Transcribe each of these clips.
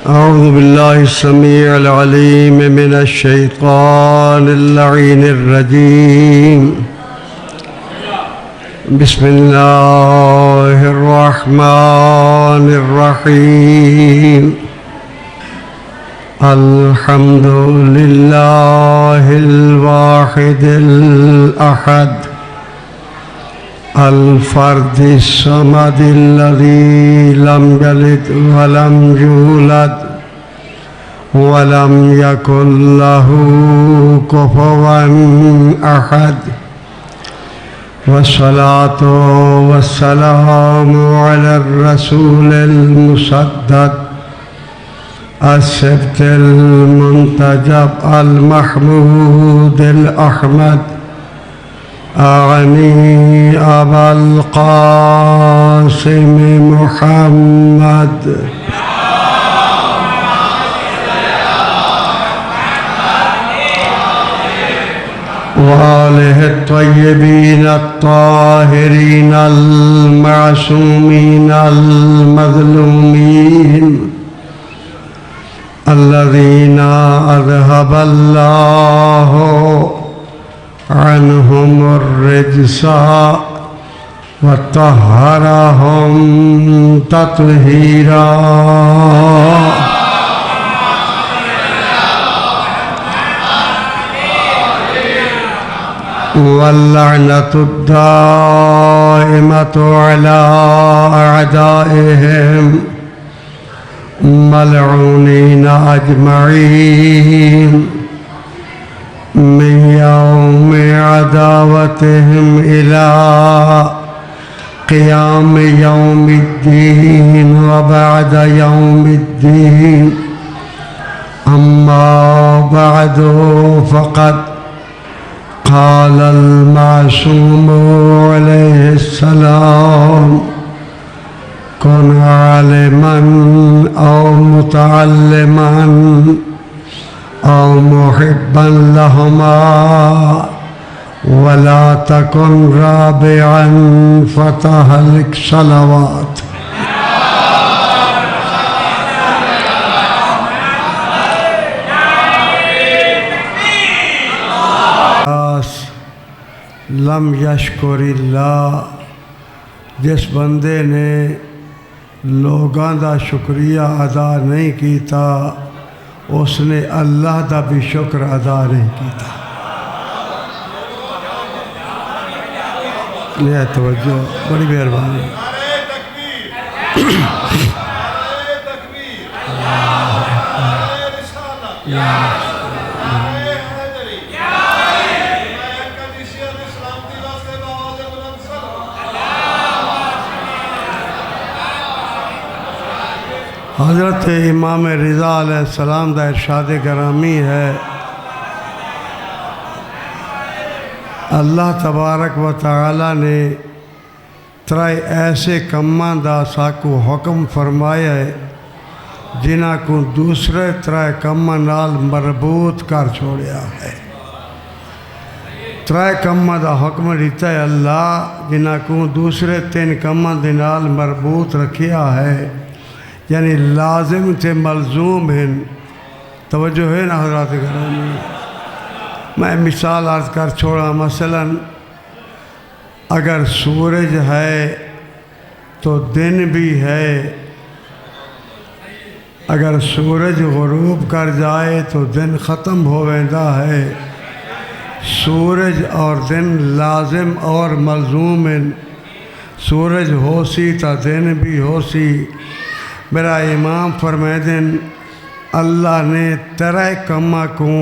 أعوذ بالله السميع العليم من الشيطان اللعين الرجيم. بسم الله الرحمن الرحيم. الحمد لله الواحد الأحد الفرد الصمد الذي لم يلد ولم يولد ولم يكن له كفوا أحد، والصلاة والسلام على الرسول المسدد السبت المنتجب المحمود الأحمد، أعني أبا القاسم محمد وآله الطيبين الطاهرين المعصومين المظلومين الذين أذهب الله عنهم الرجس وطهرهم تطهيرا. واللعنة الدائمة على أعدائهم ملعونين أجمعين من يوم عداوتهم إلى قيام يوم الدين وبعد يوم الدين. أما بعد، فقد قال المعصوم عليه السلام: كن عالما أو متعلما أو محبا لهما، ولا تكن رابعا فتهلك. صلوات. لم یشکر اللہ، جس بندے نے لوگاں دا شکریہ ادا نہیں کیتا، اس نے اللہ دا بھی شکر ادا نہیں کیتا. یہ توجہ، بڑی مہربانی. حضرت امام رضا علیہ السلام دا ارشاد گرامی ہے: اللہ تبارک و تعالی نے ترائے ایسے کماں دا ساکو حکم فرمایا ہے جنہاں کو دوسرے ترائے کماں نال مربوط کر چھوڑیا ہے. ترائے کماں دا حکم دیتا ہے اللہ، جنہاں کو دوسرے تین کماں دے نال مربوط رکھیا ہے، یعنی لازم تھے ملزوم ہیں. توجہ ہے نا حضرات گرامی؟ میں مثال عرض کر چھوڑا. مثلا اگر سورج ہے تو دن بھی ہے، اگر سورج غروب کر جائے تو دن ختم ہو ویندا ہے. سورج اور دن لازم اور ملزوم ہیں. سورج ہو سی تا دن بھی ہو سی. میرا امام فرمائدن اللہ نے ترائے کماں کو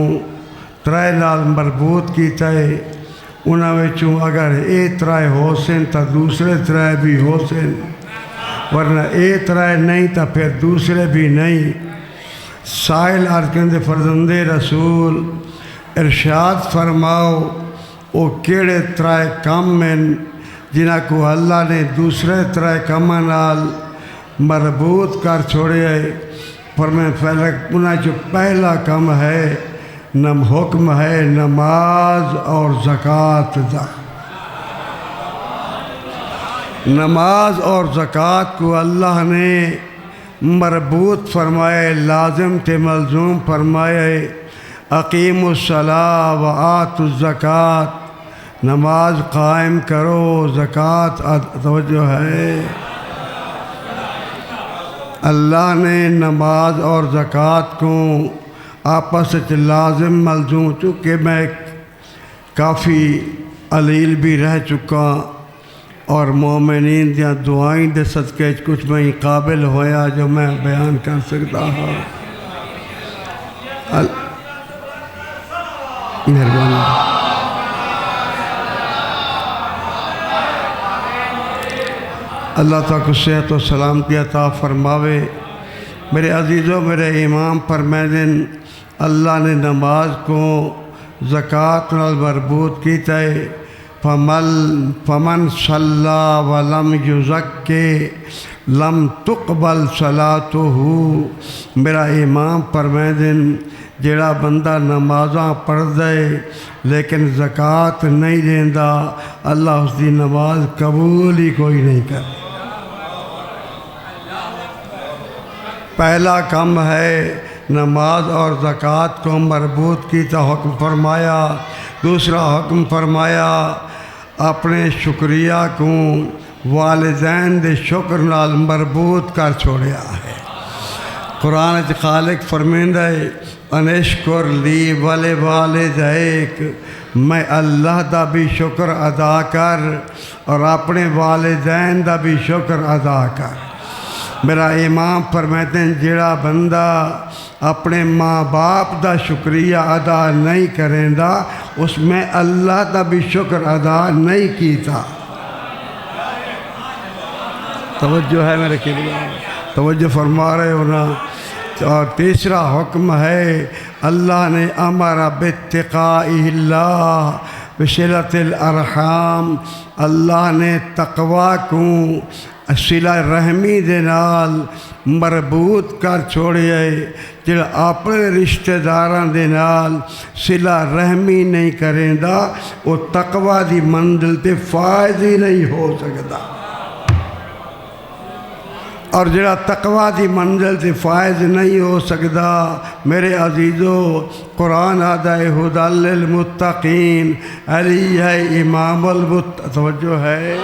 ترائے نال مربوط کیتا ہے. انہاں وچوں اگر اے ترائے ہو سن تا دوسرے ترائے بھی ہو سن، ورنہ اے ترائے نہیں تا پھر دوسرے بھی نہیں. سائل عرقند فرزند رسول ارشاد فرماؤ او کیڑے ترائے کم ہیں جنہاں کو اللہ نے دوسرے ترائے کماں نال مربوط کر چھوڑے ہے. فرمائے انہاں جو پہلا کم ہے نم حکم ہے نماز اور زکوٰۃ دا. نماز اور زکوٰۃ کو اللہ نے مربوط فرمائے، لازم تے ملزوم فرمائے، اقیم الصلاۃ و آتوا الزکوٰۃ، نماز قائم کرو، زکوٰۃ توجہ ہے۔ اللہ نے نماز اور زکوٰۃ کو آپس لازم ملزوم، چونکہ میں کافی علیل بھی رہ چکا اور مومنین دیا دعائیں دے صدقے کچھ میں قابل ہویا جو میں بیان کر سکتا ہوں۔ مہربانی۔ اللہ تعالیٰ کو صحت و سلامتی عطا فرماوے۔ میرے عزیزوں، میرے امام فرمائیں اللہ نے نماز کو زکوٰۃ نال مربوط کیتا ہے۔ فمن صلی ولم یزکی لم تقبل صلاتہ۔ میرا امام فرمائیں جڑا بندہ نمازاں پڑھ دے لیکن زکوٰۃ نہیں دیندا، اللہ اس دی نماز قبول ہی کوئی نہیں کرے۔ پہلا کام ہے نماز اور زکوٰۃ کو مربوط کیتا حکم فرمایا۔ دوسرا حکم فرمایا اپنے شکریہ کو والدین دے شکر نال مربوط کر چھوڑیا ہے۔ قرآن خالق فرمیندا ہے انشکر لی ولی والدیک، میں اللہ دا بھی شکر ادا کر اور اپنے والدین دا بھی شکر ادا کر۔ میرا امام فرماتے ہیں جڑا بندہ اپنے ماں باپ دا شکریہ ادا نہیں کریں دا، اس میں اللہ دا بھی شکر ادا نہیں کیتا۔ توجہ ہے میرے قبلہ، توجہ فرما رہے ہو نا۔ اور تیسرا حکم ہے اللہ نے امر باتقاء اللہ بصلۃ الارحام، اللہ نے تقوی کو صلہ رحمی دے نال مربوط کر چھوڑے، جڑا اپنے رشتہ داراں دے نال صلہ رحمی نہیں کریں دا، وہ تقوی دی منزل تے فائز ہی نہیں ہو سکتا۔ اور جڑا تقوی دی منزل سے فائز نہیں ہو سکتا، میرے عزیزو قرآن آدھا ہے ھدی للمتقین، علی ہے امام المتقین۔ توجہ ہے۔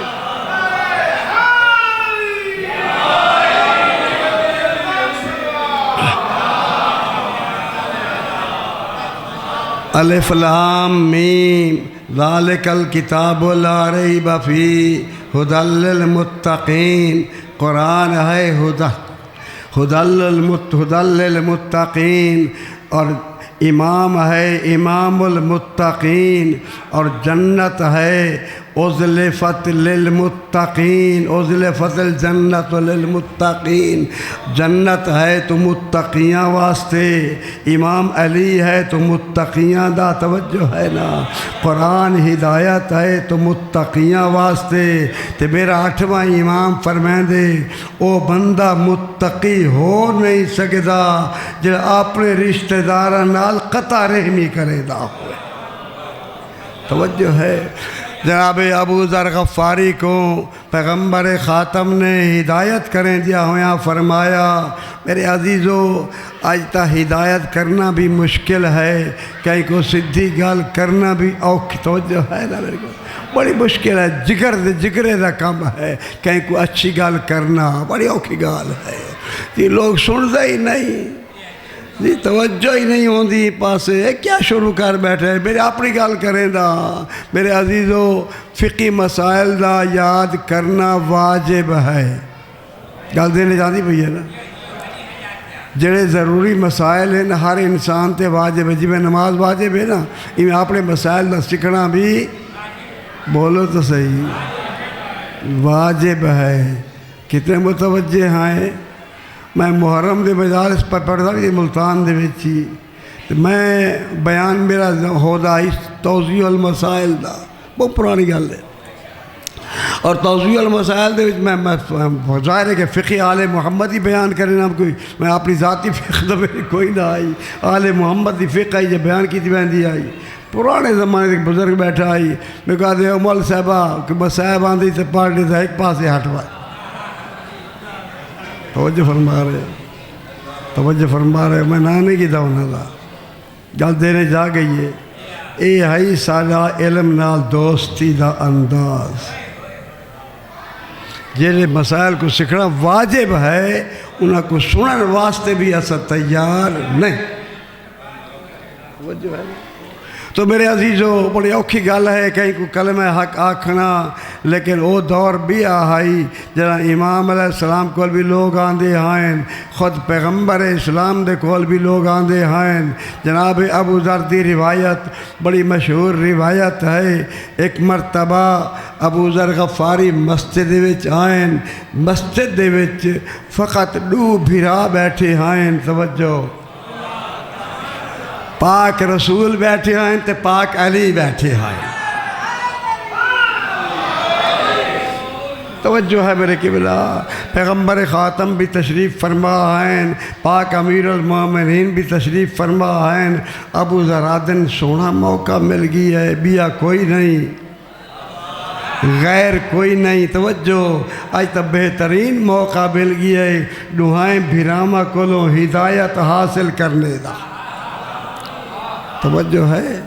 الف لام میم ذالک الکتاب لا ریب فیہ ھدی للمتقین۔ قرآن ہے ھدی للمتقین، اور امام ہے امام المتقین، اور جنت ہے ازلفت للمتقین، ازلفت الجنت للمتقین۔ جنت ہے تو متقیاں واسطے، امام علی ہے تو متقیاں دا، توجہ ہے نا۔ قرآن ہدایت ہے تو متقیاں واسطے، تے میرا 8واں امام فرمائیں دے او بندہ متقی ہو نہیں سکدا جڑا اپنے رشتہ داراں نال قطع رحمی کرے دا ہوئے۔ توجہ ہے۔ جناب ابو ذر غفاری کو پیغمبر خاتم نے ہدایت کریں دیا ہویا، فرمایا میرے عزیزو آج تا ہدایت کرنا بھی مشکل ہے، کہیں کو سدھی گال کرنا بھی اوکھ، توجہ ہے نا میرے کو، بڑی مشکل ہے، جگرے دا کام ہے، کہیں کو اچھی گال کرنا بڑی اوکھی گال ہے، یہ لوگ سن دے ہی نہیں جی، توجہ ہی نہیں ہوندی پاسے، کیا شروع کر بیٹھے، میرے اپنی گال کریں دا۔ میرے عزیزو فقی مسائل دا یاد کرنا واجب ہے، گال دینے جاندی بھئی ہے نا، جڑے ضروری مسائل ہیں ہر انسان تے واجب ہے، جی میں نماز واجب ہے نا، میں اپنے مسائل دا سکھنا بھی، بولو تو صحیح، واجب ہے۔ کتنے متوجہ ہیں؟ میں محرم دے مجالس پر پڑھتا کہ ملتان دے وچی، میں بیان میرا ہودا اس توضیح المسائل دا، بہت پرانی گل ہے، اور توضیح المسائل دے وچ میں ظاہر ہے کہ فقہ آل محمد ہی بیان کرنا، کوئی میں اپنی ذاتی فقہ تو میری کوئی نہ آئی، آل محمد دی فقہ ہی جو بیان کی تھی بہن آئی، پرانے زمانے ایک بزرگ بیٹھا آئی، میں کہا دے عمل صاحبہ کہ بس صاحب آندھی سے پڑھ لیتا ایک پاس سے ہٹوا، توجہ فرما رہے میں نانے کی دونہ دا گل دینے جا گئی ہے اے ہائی سارا علم نال دوستی دا انداز جیلے مسائل کو سکھنا واجب ہے انہاں کو سنن واسطے بھی ایسا تیار نہیں توجہ ہے تو میرے عزیزو بڑی اوکھی گل ہے کہیں کو کلمہ حق آکھنا لیکن وہ دور بھی آئی جہاں امام علیہ السلام کول بھی لوگ آندے ہیں خود پیغمبر اسلام دے کول بھی لوگ آندے ہیں جناب ابو ذر دی روایت بڑی مشہور روایت ہے ایک مرتبہ ابو ذر غفاری مسجد دے وچ آئیں مسجد دے وچ فقط دو بھرا بیٹھے ہیں توجہ پاک رسول بیٹھے ہیں تے پاک علی بیٹھے ہیں توجہ ہے میرے قبلہ پیغمبر خاتم بھی تشریف فرما ہیں پاک امیر المومنین بھی تشریف فرما ہیں ابو ذر آدن سونا موقع مل گئی ہے بیا کوئی نہیں غیر کوئی نہیں توجہ آج تب بہترین موقع مل گئی ہے دعائیں بھراما کولوں ہدایت حاصل کرنے دا توجہ ہے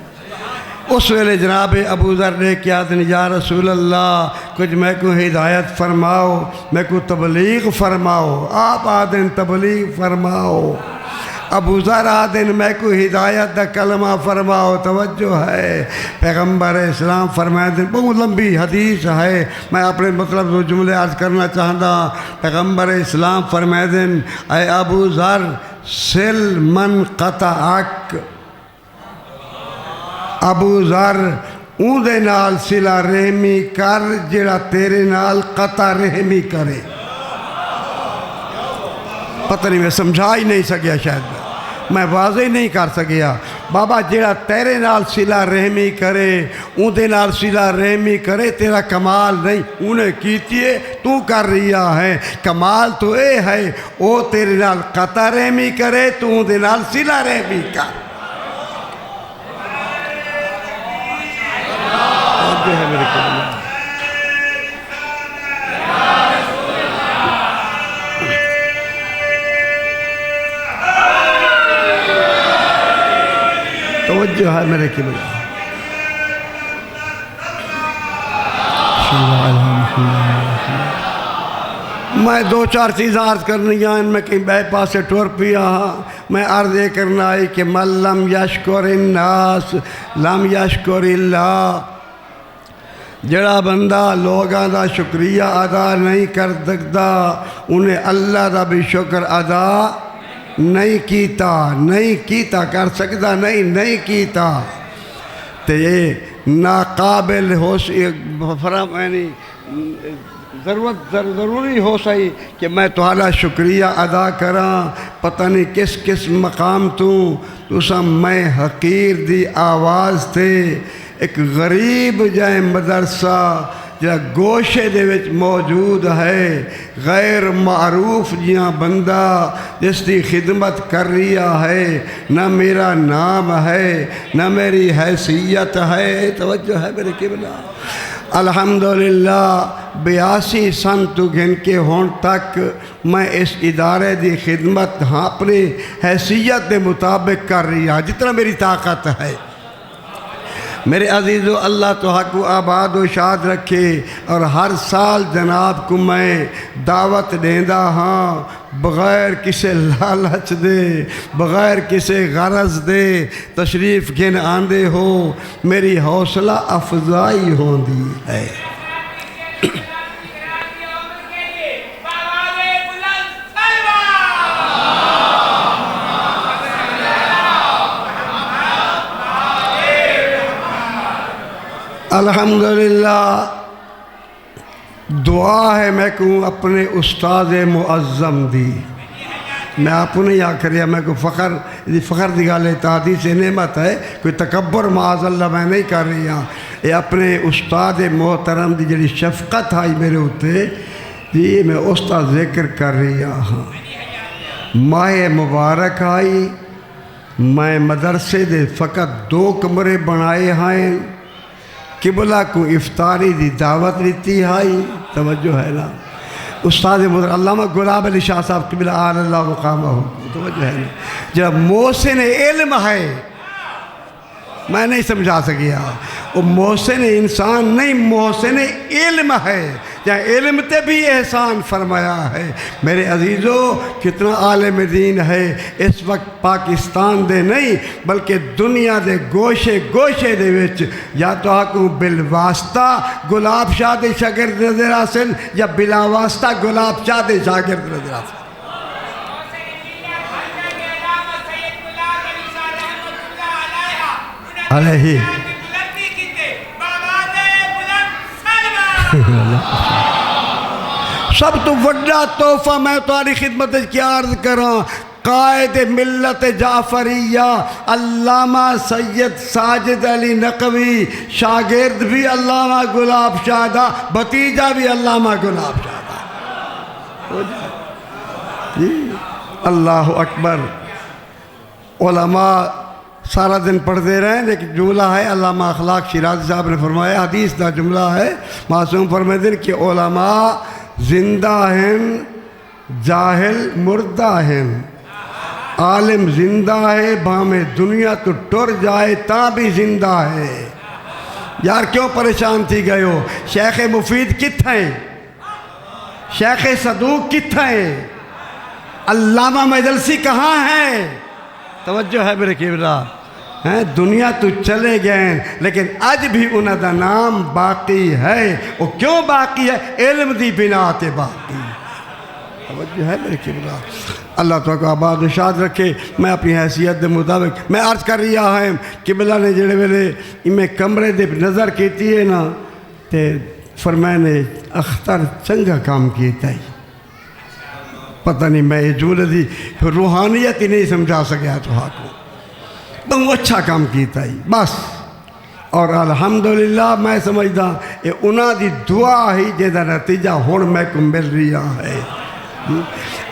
اس ویلے جناب ابو ذر نے کیا دن یا رسول اللہ کچھ میں کو ہدایت فرماؤ میں کو تبلیغ فرماؤ آپ آدن تبلیغ فرماؤ ابو ذر آدن میں کو ہدایت دا کلمہ فرماؤ توجہ ہے پیغمبر اسلام فرمائے دن بہت لمبی حدیث ہے میں اپنے مطلب دو جملے عرض کرنا چاہتا پیغمبر اسلام فرمائے دن اے ابو ذر سل من قطعک ابو ذر اون دے نال صلہ رحمی کر جڑا تیرے نال قطع رحمی کرے پتہ نہیں میں سمجھا ہی نہیں سکیا شاید میں واضح نہیں کر سکیا بابا جڑا تیرے نال صلہ رحمی کرے اون دے نال صلہ رحمی کرے تیرا کمال نہیں انہیں کیتی ہے تو کر رہا ہے کمال تو اے ہے او تیرے نال قطع رحمی کرے تو اون دے نال صلہ رحمی کر ہے میرے قبلہ توجہ ہے میرے قبلہ میں دو چار چیزیں عرض کرنی ہیں میں کہیں بے پاسے ٹور پیا ہاں میں عرض یہ کرنا ہے کہ من لم یشکر الناس لم یشکر اللہ جڑا بندہ لوگاں دا شکریہ ادا نہیں کر سکتا انہیں اللہ دا بھی شکر ادا نہیں کیتا کر سکتا نہیں کیتا تے یہ ناقابل ہو یعنی ضروری ہو سہی کہ میں تہاڈا شکریہ ادا کراں پتہ نہیں کس مقام تو سا میں حقیر دی آواز تے ایک غریب جائے مدرسہ جہاں گوشے دے وچ موجود ہے غیر معروف جہاں بندہ جس کی خدمت کر رہا ہے نہ میرا نام ہے نہ میری حیثیت ہے توجہ ہے میرے قبلہ الحمدللہ 82 سن تو گن کے ہون تک میں اس ادارے دی خدمت اپنی حیثیت دے مطابق کر رہا جتنا میری طاقت ہے میرے عزیزو اللہ تو حق و آباد و شاد رکھے اور ہر سال جناب کو میں دعوت دیندہ ہاں بغیر کسے لالچ دے بغیر کسے غرض دے تشریف گن آندے ہو میری حوصلہ افزائی ہوندی ہے الحمدللہ دعا ہے میں کہوں اپنے استاد معظم دی میں آپ نہیں آکھریا میں کو فخر دی گالے تادی سے نعمت ہے کوئی تکبر معاذ اللہ میں نہیں کر رہی ہاں یہ اپنے استاد محترم دی جڑی شفقت آئی میرے ہوتے یہ میں استاد ذکر کر رہی ہاں ماہ مبارک آئی میں مدرسے دے فقط 2 کمرے بنائے ہیں قبلہ کو افطاری دی دعوت لیتی آئی توجہ ہے نا استاد محترم علامہ غلام علی شاہ صاحب قبلہ اعلی اللہ مقامہ ہو، توجہ ہے نا، جب محسن علم ہے، میں نہیں سمجھا سکیا، وہ محسن انسان نہیں، محسن علم ہے، جہاں علم تے بھی احسان فرمایا ہے۔ میرے عزیزو کتنا عالم دین ہے اس وقت پاکستان دے نہیں بلکہ دنیا دے گوشے گوشے دے وچ، یا تو آکوں بالواسطہ گلاب شاہ دے شاگرد نظر آسن یا بلا واسطہ گلاب شاہ دے شاگرد نظر آسن۔ علیہ سب تو وڈا تحفہ میں تمہاری خدمت کیا عرض کراں، قائد ملت جعفریہ علامہ سید ساجد علی نقوی، شاگرد بھی علامہ گلاب شاہ دا، بھتیجا بھی علامہ گلاب شاہ دا۔ اللہ اکبر۔ علماء سارا دن پڑھتے رہیں، لیکن جملہ ہے علامہ اخلاق شیرازی صاحب نے فرمایا، حدیث دا جملہ ہے، معصوم فرماتے ہیں کہ علماء زندہ ہیں جاہل مردہ ہیں، عالم زندہ ہے بھامے دنیا تو ٹر جائے تاں بھی زندہ ہے۔ یار کیوں پریشان تھی گئے ہو؟ شیخ مفید کتھائیں؟ شیخ صدوق کتھائیں؟ علامہ مجلسی کہاں ہے؟ توجہ ہے میرے قبلہ، دنیا تو چلے گئے لیکن اج بھی انہاں دا نام باقی ہے۔ وہ کیوں باقی ہے؟ علم دی بنا تے باقی۔ توجہ ہے میرے قبلہ، اللہ تعالیٰ کو آباد و شاد رکھے۔ میں اپنی حیثیت دے مطابق میں عرض کر رہا ہے، قبلہ نے جڑے ویلے میں کمرے دے نظر کیتی ہے نا تے فرمائے نے اختر چنگا کام کیتا ہے، پتہ نہیں میں یہ جملے دی روحانیت ہی نہیں سمجھا سکیا تو کو، بہت اچھا کام کیتا ہی بس۔ اور الحمدللہ میں سمجھدا یہ انہاں دی دعا ہی جہدا نتیجہ ہن میں کو مل رہا ہے۔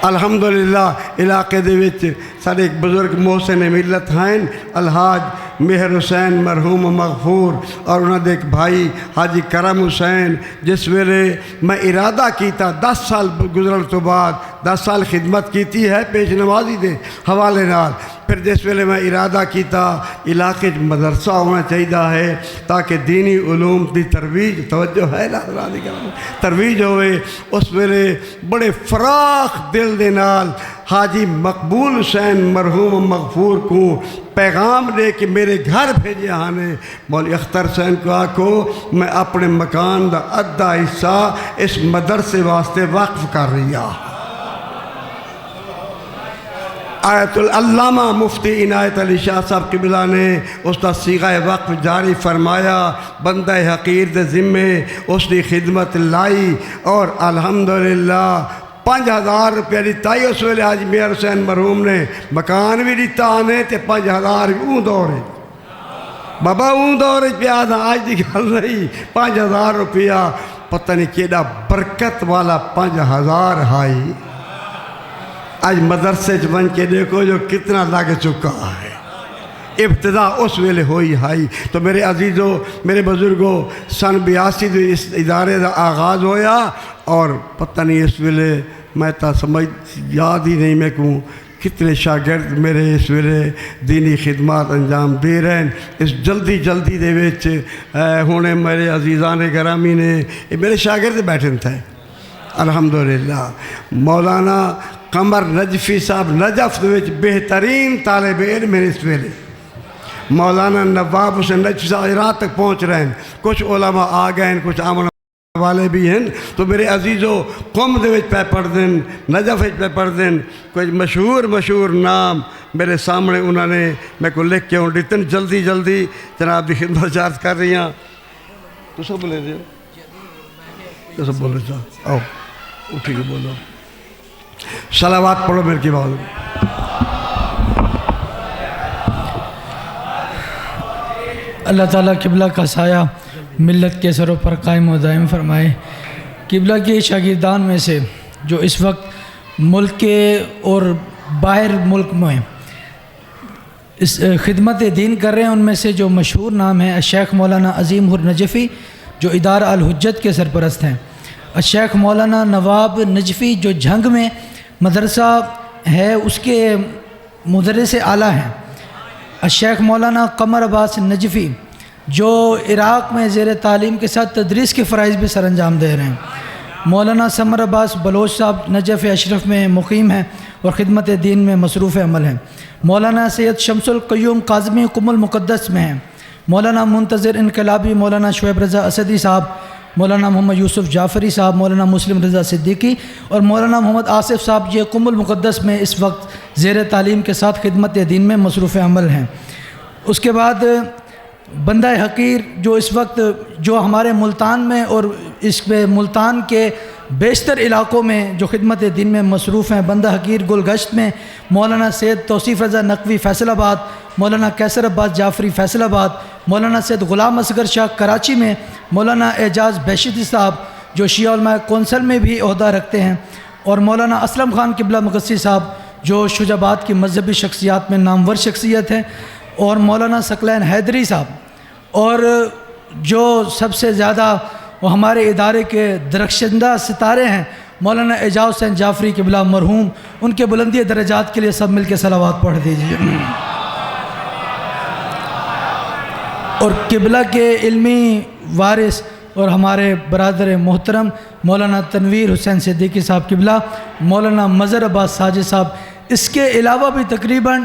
الحمدللہ علاقے دے وچ سارے ایک بزرگ محسن ملت ہیں، الحاج مہر حسین مرحوم مغفور، اور انہاں دے ایک بھائی حاجی کرم حسین، جس ویلے میں ارادہ کیتا 10 سال گزرن تو بعد 10 سال خدمت کیتی ہے پیش نمازی دے حوالے نال، پھر جس ویلے میں ارادہ کیتا علاقے مدرسہ ہونا چاہیے ہے تاکہ دینی علوم دی ترویج، توجہ ہے ترویج ہوئے، اس ویلے بڑے فراخ دل دے نال حاجی مقبول حسین مرحوم مغفور کو پیغام دے کہ میرے گھر بھیجے آنے، مولوی اختر حسین کو آکھو میں اپنے مکان دا ادھا حصہ اس مدرسے واسطے وقف کر رہی ہوں۔ آیت العلامہ مفتی عنایت علی شاہ صاحب قبلہ نے اس کا صیغہ وقف جاری فرمایا، بندہ حقیر دے ذمے اس کی خدمت لائی، اور الحمدللہ 5000 روپیہ دیتا ہی اس ویلے حاجی مہر حسین مرحوم نے، مکان بھی دیتا آنے تے 5000 اون دورے بابا اون دورے پیاد آج دی گل نہیں، 5000 روپیہ پتہ نہیں کیڑا برکت والا 5000 ہائی، آج مدرسے بن کے دیکھو جو کتنا لگ چکا ہے۔ ابتدا اس ویلے ہوئی ہائی۔ تو میرے عزیزوں میرے بزرگوں سن 82 دے اس ادارے دا آغاز ہویا، اور پتہ نہیں اس ویلے میں تا سمجھ یاد ہی نہیں میں کہوں کتنے شاگرد میرے اس ویلے دینی خدمات انجام دے رہے ہیں۔ اس جلدی جلدی دے وچ ہونے میرے عزیزان گرامی نے میرے شاگرد بیٹھے تھے الحمدللہ۔ مولانا قمر نجفی صاحب نجف دے وچ بہترین طالب علم میں اس ویلے، مولانا نواب حسین نجفی صاحب عراق تک پہنچ رہے ہیں، کچھ علماء آ گئے ہیں، کچھ آمن والے بھی ہیں۔ تو میرے عزیزوں قم دے وچ پہ پڑھ دیں، نجف وچ پہ پڑھ دیں، کچھ مشہور نام میرے سامنے انہوں نے میں کو لکھ کے دیتے ہیں، جلدی جلدی جناب دی خدمت چارج کر رہی ہیں۔ تو سب بولے دے تو سب بولے چاہ آؤ اٹھی کے بولو، صلوات پڑھو میرے کی بات۔ اللہ تعالیٰ قبلہ کا سایہ ملت کے سروں پر قائم و دائم فرمائے۔ قبلہ کے شاگردان میں سے جو اس وقت ملک کے اور باہر ملک میں اس خدمت دین کر رہے ہیں، ان میں سے جو مشہور نام ہیں شیخ مولانا عظیم النجفی جو ادارہ الحجت کے سرپرست ہیں، الشیخ مولانا نواب نجفی جو جھنگ میں مدرسہ ہے اس کے مدرس اعلیٰ ہیں. الشیخ مولانا قمر عباس نجفی جو عراق میں زیر تعلیم کے ساتھ تدریس کے فرائض بھی سر انجام دے رہے ہیں. مولانا سمر عباس بلوچ صاحب نجف اشرف میں مقیم ہیں اور خدمت دین میں مصروف عمل ہیں. مولانا سید شمس القیوم قاظمی قم المقدس میں ہیں. مولانا منتظر انقلابی مولانا شعیب رضا اسدی صاحب، مولانا محمد یوسف جعفری صاحب، مولانا مسلم رضا صدیقی اور مولانا محمد آصف صاحب یہ قم المقدس میں اس وقت زیر تعلیم کے ساتھ خدمت دین میں مصروف عمل ہیں. اس کے بعد بندہ حقیر جو اس وقت جو ہمارے ملتان میں اور اس پہ ملتان کے بیشتر علاقوں میں جو خدمت دین میں مصروف ہیں، بندہ حقیر گلگشت میں مولانا سید توصیف رضا نقوی فیصل آباد، مولانا کیسر عباس جعفری فیصل آباد، مولانا سید غلام اصغر شاہ کراچی میں، مولانا اعجاز بہشتی صاحب جو شیعہ علماء کونسل میں بھی عہدہ رکھتے ہیں، اور مولانا اسلم خان قبلہ مقدسی صاحب جو شجاع آباد کی مذہبی شخصیات میں نامور شخصیت ہیں، اور مولانا ثقلین حیدری صاحب، اور جو سب سے زیادہ وہ ہمارے ادارے کے درخشندہ ستارے ہیں مولانا اعجاز حسین جعفری قبلہ مرحوم، ان کے بلندی درجات کے لیے سب مل کے صلوات پڑھ دیجیے. اور قبلہ کے علمی وارث اور ہمارے برادر محترم مولانا تنویر حسین صدیقی صاحب قبلہ، مولانا مظہر عباس ساجد صاحب، اس کے علاوہ بھی تقریباً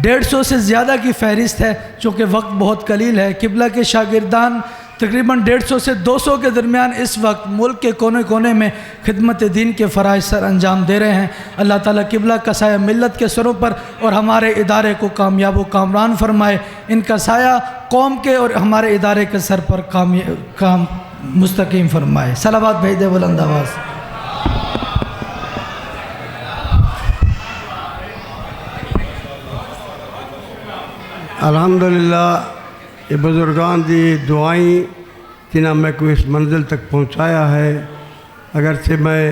150 سے زیادہ کی فہرست ہے چونکہ وقت بہت قلیل ہے. قبلہ کے شاگردان تقریباً 150 سے 200 کے درمیان اس وقت ملک کے کونے کونے میں خدمت دین کے فرائض سر انجام دے رہے ہیں. اللہ تعالیٰ قبلہ کا سایہ ملت کے سروں پر اور ہمارے ادارے کو کامیاب و کامران فرمائے. ان کا سایہ قوم کے اور ہمارے ادارے کے سر پر کام مستقیم فرمائے. صلوات بھیج دے بلند آواز. الحمدللہ یہ بزرگان دی دعائیں جنہاں میں کو اس منزل تک پہنچایا ہے. اگرچہ میں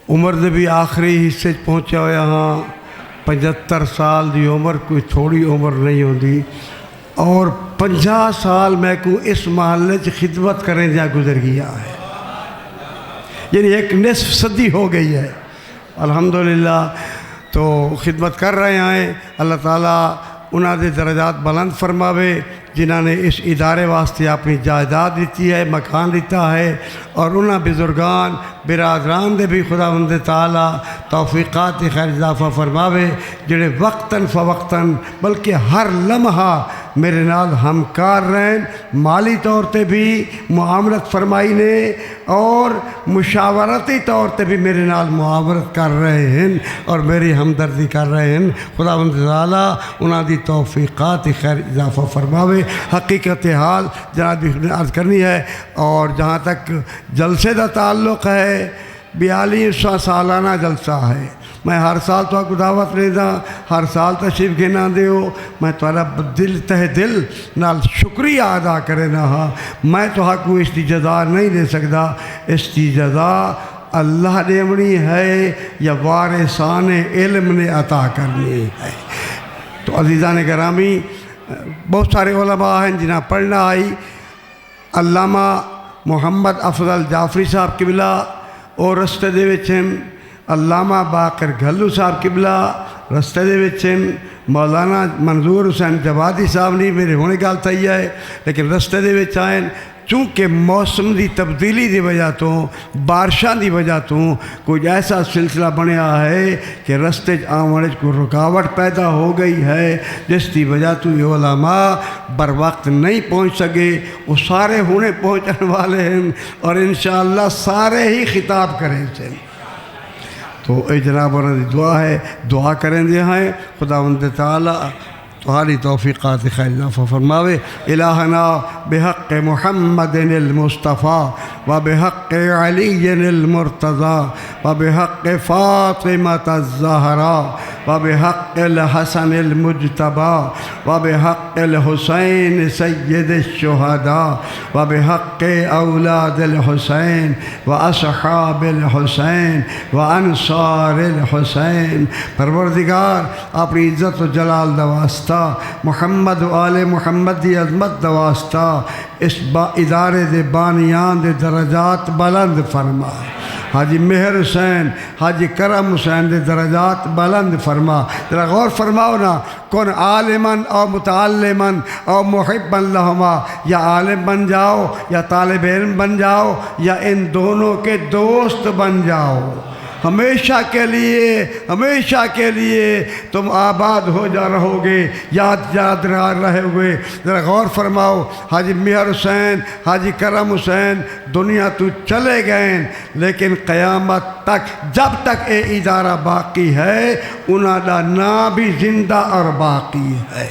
عمر دے بھی آخری حصے پہنچا ہوا ہاں. 75 سال دی عمر کوئی تھوڑی عمر نہیں ہوتی، اور 50 سال میں کو اس محلے چ خدمت کریں جہاں گزر گیا ہے، یعنی ایک نصف صدی ہو گئی ہے. الحمدللہ تو خدمت کر رہے ہیں. اللہ تعالیٰ انہاں دے درجات بلند فرماوے جنہاں نے اس ادارے واسطے اپنی جائیداد دیتی ہے، مکان دیتا ہے، اور انہاں بزرگان برادران دے بھی خداوند تعالیٰ توفیقات خیر اضافہ فرماوے جڑے وقتاً فوقتاً بلکہ ہر لمحہ میرے نال ہمکار رہیں. مالی طور تے بھی معاملت فرمائی نے اور مشاورتی طور تے بھی میرے نال معاورت کر رہے ہیں اور میری ہمدردی کر رہے ہیں. خداوند تعالیٰ انہاں دی توفیقات خیر اضافہ فرماوے. حقیقت حال جناب نے عرض کرنی ہے، اور جہاں تک جلسے دا تعلق ہے 42واں سالانہ جلسہ ہے. میں ہر سال تو آپ کو دعوت لینا، ہر سال تشریف گھنا دیو. میں تھوڑا دل تہ دل نال شکریہ ادا کرے نہ ہاں. میں تو آپ کو اس کی جزا نہیں دے سکتا، اس کی جزا اللہ دیونی ہے یا وارثان علم نے عطا کرنی ہے. تو عزیزان گرامی، بہت سارے علماء ہیں جنہاں پڑھنا آئی. علامہ محمد افضل جعفری صاحب قبلہ اور رستے دے وچ ہیں. علامہ باقر گھلو صاحب قبلہ رستے دے وچ ہیں. مولانا منظور حسین جوادی صاحب نہیں میرے ہونے گال تھی ہے لیکن رستے دے وچ آئیں. چونکہ موسم دی تبدیلی دی وجہ تو بارشاں دی وجہ تو کوئی ایسا سلسلہ بنیا ہے کہ رستے آنے کو رکاوٹ پیدا ہو گئی ہے، جس کی وجہ تو یہ علماء بر وقت نہیں پہنچ سکے. وہ سارے ہونے پہنچنے والے ہیں اور انشاءاللہ سارے ہی خطاب کریں سے. تو اے جناب انہوں نے دعا ہے، دعا کریں دے ہیں خداوند تعالیٰ تمہاری توفیقات خیر اضافہ فرماوے. الہنا بحق محمد المصطفیٰ و بحق علی المرتضیٰ و بحق فاطمۃ الزہراء وبحق الحسن المجتبى وبحق الحسين سيد الشهداء وبحق أولاد الحسين وأصحاب الحسين وأنصار الحسين. پروردگار اپنی عزت و جلال دا واسطہ محمد و آل محمد دی عظمت دا واسطہ اس ادارے دے بانیان دے درجات بلند فرما. حاجی مہر حسین حاجی کرم حسین دے درجات بلند فرما. ذرا غور فرماؤ نا، کون عالمن او متعلمن او محبن لہما، یا عالم بن جاؤ یا طالب علم بن جاؤ یا ان دونوں کے دوست بن جاؤ، ہمیشہ کے لیے تم آباد ہو جا رہو گے، یاد رہے ہوئے. ذرا غور فرماؤ، حاجی مہر حسین حاجی کرم حسین دنیا تو چلے گئے، لیکن قیامت تک جب تک اے ادارہ باقی ہے انہاں دا نام بھی زندہ اور باقی ہے.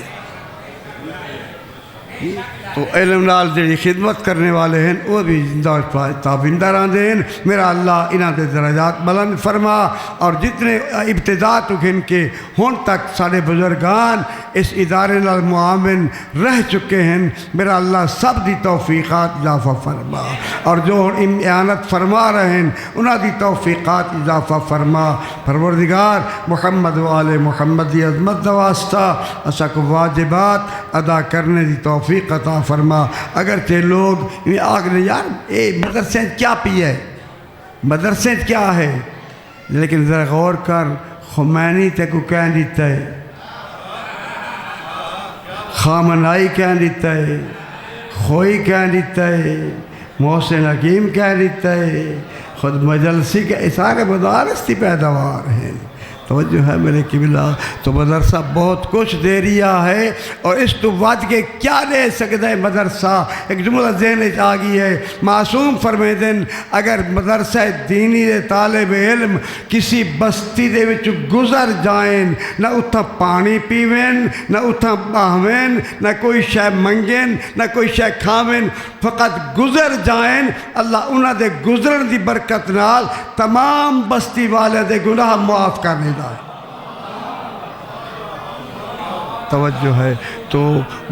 تو علم نال جڑی خدمت کرنے والے ہیں وہ بھی زندہ تابندہ رہندے ہیں. میرا اللہ انہاں دے درجات بلند فرما، اور جتنے ابتدا تو گن کے ہون تک سارے بزرگان اس ادارے نال معاون رہ چکے ہیں، میرا اللہ سب دی توفیقات اضافہ فرما، اور جو اعانت فرما رہے ہیں انہاں دی توفیقات اضافہ فرما. پروردگار محمد و آل محمد دی عظمت دا واسطہ اسا کو واجبات ادا کرنے دی توفیق عطا فرما. اگرچہ لوگ آگے یار اے مدرسے کیا پی ہے، مدرسے کیا ہے، لیکن ذرا غور کر، خمینی تے کو کہہ دیتا ہے، خامنائی کہہ دیتا ہے، خوئی کہہ دیتا ہے، محسن حکیم کہہ دیتا ہے، خود مجلسی کے سارے مدارس کی پیداوار ہیں. توجہ ہے میرے قبلہ. تو مدرسہ بہت کچھ دے رہا ہے، اور اس تو ود کے کیا دے سکتا ہے مدرسہ. ایک جملہ ذہن آ گئی ہے، معصوم فرمے دن اگر مدرسہ دینی دے طالب علم کسی بستی دے وچ گزر جائیں، نہ اتھا پانی پیویں، نہ اتھا باہویں، نہ کوئی شے منگیں، نہ کوئی شے کھاویں، فقط گزر جائیں، اللہ انہاں دے گزرن دی برکت نال تمام بستی والے دے گناہ معاف کرنے. توجہ ہے. تو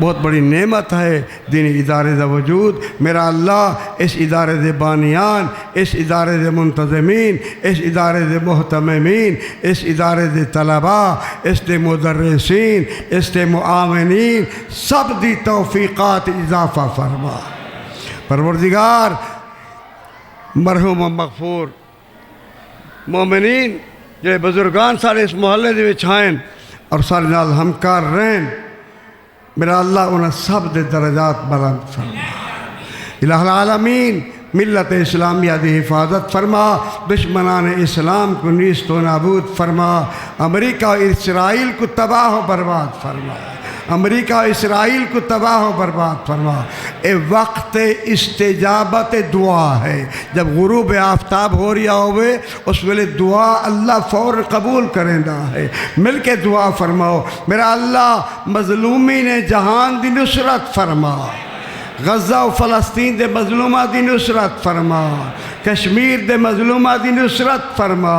بہت بڑی نعمت ہے دینی ادارے دا وجود. میرا اللہ اس ادارے دے بانیان، اس ادارے دے منتظمین، اس ادارے دے محتممین، اس ادارے دے طلباء، اس دے مدرسین، اس دے معاونین، سب دی توفیقات اضافہ فرما. پروردگار مرحوم و مغفور مومنین جے بزرگان سارے اس محلے دے وچ آئیں اور سارے نال ہمکار رہیں، میرا اللہ انہیں سب دے درجات بلند فرما. الہ العالمین ملت اسلامیہ دی حفاظت فرما، دشمنان اسلام کو نیست و نابود فرما، امریکہ و اسرائیل کو تباہ و برباد فرما، امریکہ و اسرائیل کو تباہ و برباد فرما. اے وقت استجابت دعا ہے. جب غروب آفتاب ہو رہا ہوئے اس ویلے دعا اللہ فور قبول کریں دا ہے. مل کے دعا فرماؤ. میرا اللہ مظلومین جہان دی نصرت فرما، غزہ و فلسطین دے مظلومہ دی نصرت فرما، کشمیر دے مظلومہ دی نصرت فرما،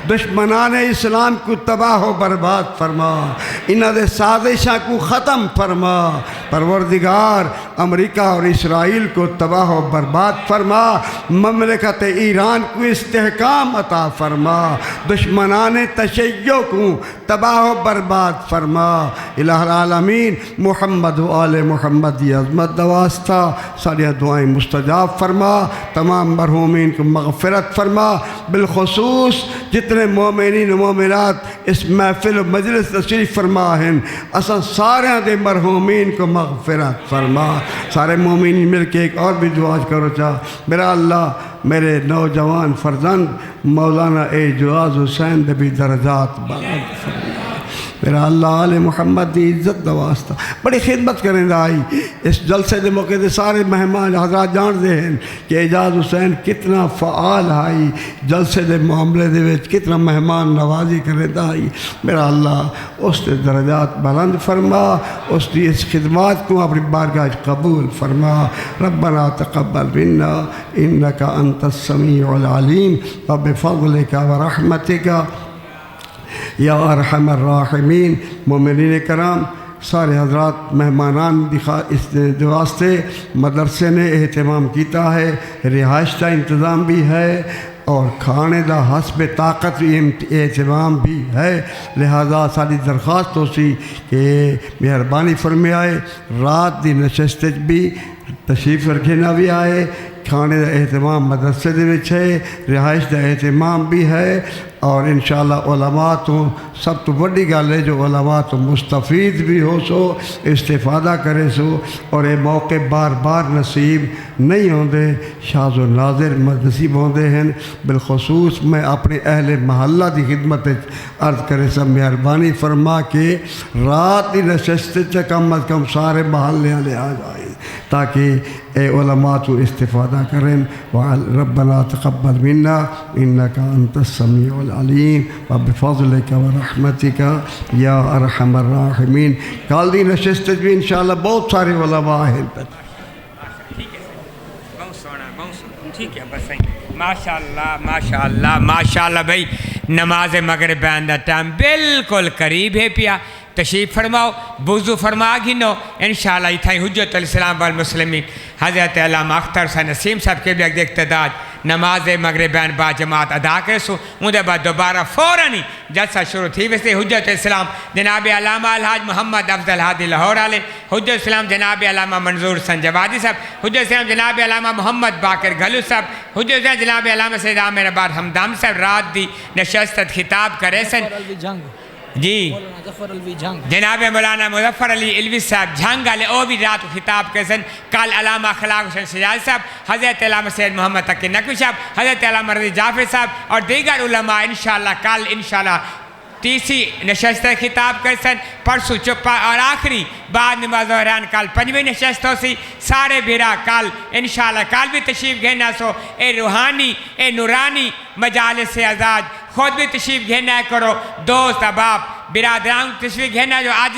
دشمنان اسلام کو تباہ و برباد فرما، انہاں دے سازشاں کو ختم فرما. پروردگار امریکہ اور اسرائیل کو تباہ و برباد فرما، مملکت ایران کو استحکام عطا فرما، دشمنان تشیع کو تباہ و برباد فرما. الہ العالمین محمد و آل محمد دی عظمت دا واسطہ ساری دعائیں مستجاب فرما، تمام مرحومین کو مغفرت فرما. بالخصوص جتنے مومنین و مومنات اس محفل و مجلس تشریف فرما ہیں، اساں سارے دے مرحومین کو مغفرت فرما. سارے مومنین مل کے ایک اور بھی دعا کرو چاہ. میرا اللہ میرے نوجوان فرزند مولانا اعجاز حسین دے بھی درجات بلند فرما. میرا اللہ آل محمد دی عزت دا واسطہ بڑی خدمت کریں دا آئی. اس جلسے دے موقع دے سارے مہمان حضرات جان دے ہیں کہ اعجاز حسین کتنا فعال آئی، جلسے دے معاملے دے وچ کتنا مہمان نوازی کریں دا آئی. میرا اللہ اس دے درجات بلند فرما، اس دی اس خدمات کو اپنی بارگاہ قبول فرما. ربنا تقبل منا انکا انت السمیع العلیم وبفضلک ورحمتک یا ارحم الراحمین۔ مومنین کرام، سارے حضرات مہمانان اس واسطے مدرسے نے اہتمام کیتا ہے، رہائش کا انتظام بھی ہے اور کھانے دا حسب طاقت بھی اہتمام بھی ہے، لہذا ساری درخواست ہو سی کہ مہربانی فرمائے رات دی نشست بھی تشریف رکھے نہ بھی آئے، کھانے دا اہتمام مدرسے دے وچ ہے، رہائش دا اہتمام بھی ہے، اور انشاءاللہ علماء تو سب تو بڑی گل ہے جو علماء تو مستفید بھی ہو سو، استفادہ کرے سو، اور یہ موقع بار بار نصیب نہیں ہوندے، شاذ و نادر نصیب ہوندے ہیں۔ بالخصوص میں اپنے اہل محلہ دی خدمت عرض کرے سب مہربانی فرما کے رات دی نشست کم از کم سارے محلے والے آ جائیں تاکہ اے علماء تو استفادہ کریں۔ ربنا تقبل منا انک انت السمیع العلیم وبفضلک ورحمتک یا ارحم الراحمین۔ کل دی نشست بھی انشاءاللہ بہت سارے علماء ہیں۔ ٹھیک ہے بس ماشاءاللہ ماشاءاللہ ماشاءاللہ بھائی، نماز مغرب دا ٹائم بالکل قریب ہے پیا، تشریف فرماؤ، وضو فرما گھنو انشاءاللہ اتھائی حجت الاسلام والمسلمین حضرت علامہ اختر صاحب نسیم صاحب کے بھی اقتدار نماز مغربین با جماعت ادا کرے سو، ان دے بعد دوبارہ فوراً ہی جلسہ شروع تھی ویسے حجت اسلام جناب علامہ الحاج محمد افضل ہادی لاہور علیہ، حجت اسلام جناب علامہ منظور سنجوادی صاحب، حجت اسلام جناب علامہ محمد باقر گھلو صاحب، حجت اسلام جناب علامہ سید عامر آباد حمدان صاحب رات دی نشست خطاب کرے سن جی جناب مولانا مظفر علی علوی صاحب جھنگ والے او بھی رات کو خطاب کے سن، کل علامہ اخلاق حسین سجاد صاحب، حضرت علامہ سید محمد تقی نقوی صاحب، حضرت علامہ رضی جعفر صاحب اور دیگر علماء انشاءاللہ کل انشاءاللہ تیسری نشست خطاب کر سن، پرسو چپا اور آخری بعد نماز ظہران کل پنجویں نشست ہو سی، سارے بھیرا کل انشاءاللہ کل بھی تشریف گھینا سو، اے روحانی اے نورانی مجالس ازاج خود بھی تشریف گھینا کرو، دوست احباب برادران تشریف گھینا جو آج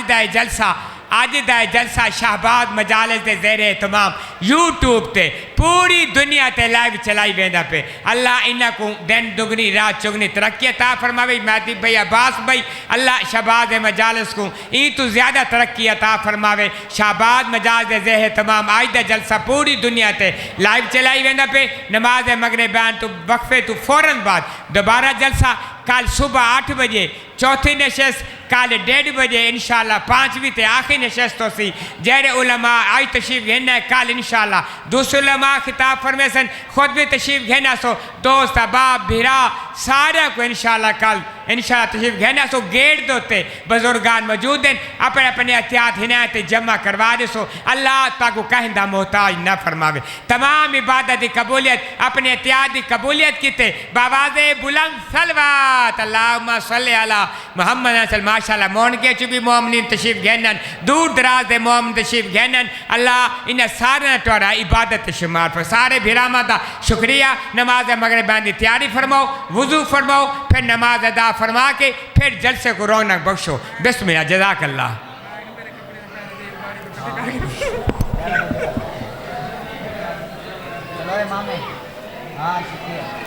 دا جلسہ شہباز مجالس دے زیر اہتمام یوٹیوب تے پوری دنیا تے لائیو چلائی ویندہ پہ، اللہ انہاں کو دن دگنی رات چگنی ترقی عطا فرماوے، مہدی بھائی عباس بھائی اللہ شہباز مجالس کو این تو زیادہ ترقی عطا فرماوے، شہباز مجالس دے زیر اہتمام آج دا جلسہ پوری دنیا تے لائیو چلائی ویندہ پہ، نماز مغربان تو وقفے تو فوراً بعد دوبارہ جلسہ کل صبح 8 بجے چوتھی نشست، کل 1:30 بجے انشاءاللہ 5ویں تے آخری نشست ہو سی، جہر علماء آئی تشریف گھننا ہے کل انشاءاللہ، دوسرے علماء خطاب فرمے سن خود بھی تشریف گھننا سو، دوست احباب بھیرا سارے کو انشاءاللہ کل انشاءاللہ تشریف گھننا سو، گیٹ دوتے بزرگان موجود ہیں، اپنے اپنے احتیاط ہنایت جمع کروا دے سو، اللہ تاکو کہندہ محتاج نہ فرماوے، تمام عبادت قبولیت اپنے احتیاط قبولیت کیتے باواز بلند صلوات اللہم صلی علی محمد صلی ماشاءاللہ مون کے چوبی مومنین تشریف گھنن، دور دراز دے مومن تشریف گھنن، اللہ انہیں سارے توڑا عبادت شمار پر سارے بھیرامہ دا شکریہ، نماز مغربان دی تیاری فرماؤ، وضو فرماؤ، پھر نماز ادا فرما کے پھر جلسے کو رونق بخشو، بسم اللہ، جزاک اللہ۔ چلو امام ہے، ہاں شکریہ۔